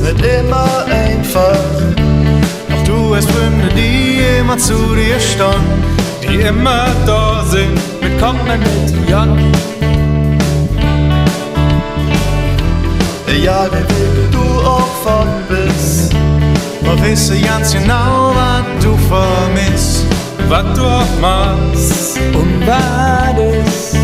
ist nicht immer einfach. Doch du hast Freunde, die immer zu dir standen, die immer da sind, willkommen mit Jan. Egal wie weit du auch fort bist, wir wissen ganz genau, was du vermisst, was du auch machst und was ist.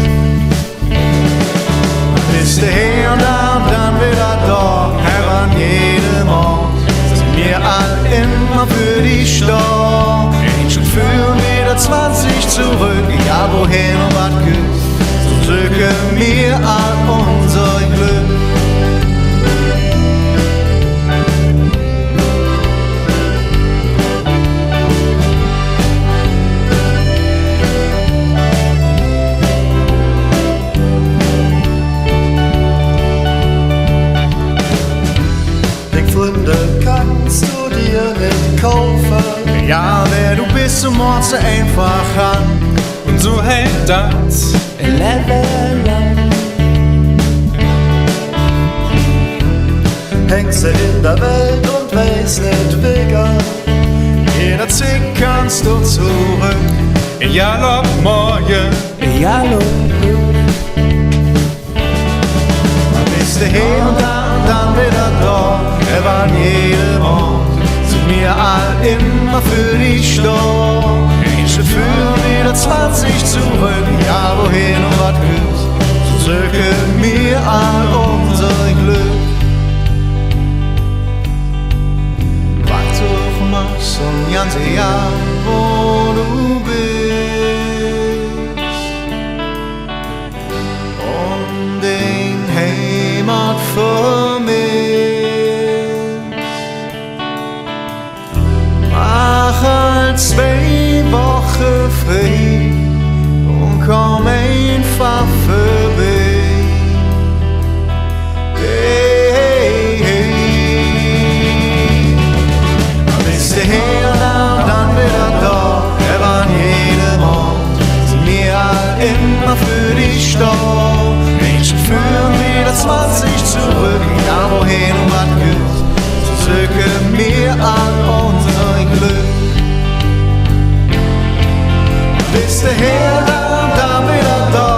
Bist du her und dann wieder da, her an jedem Ort, sind wir all immer für dich da. Schon führen wieder 20 zurück, egal wohin und was geht, so suchen wir all unser Glück. Freunde kannst du dir nicht kaufen. Ja, wer du bist, so mordst du einfach an. Und so hält das ein Leben lang. Hängst du in der Welt und weißt nicht wegen. Jederzeit kannst du zurück, egal ob morgen, egal ob Glück. Bist du her und dann wieder da, an jedem Ort, sind wir all immer für dich da. Schon führen wieder 20 zurück, ja wohin und was geht, so suchen wir all unser Glück. Was du auch machst und ganz egal, wo du bist, und den Heimat vermisst. Mach halt 2 Wochen frei und komm einfach vorbei. Hey, hey. Bist du her und dann wieder da, an jedem Ort, sind wir all immer für dich da. Menschen führen wieder 20 zurück, egal wohin und was geht, so suchen wir all unser Glück. Bist du her, dann wieder da,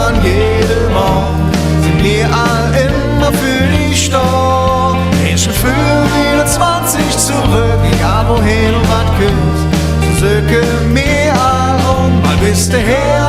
an jedem Ort, sind wir all immer für dich da. Menschen führen wieder 20 zurück, egal wohin und was geht, so suchen wir all mal bist du her,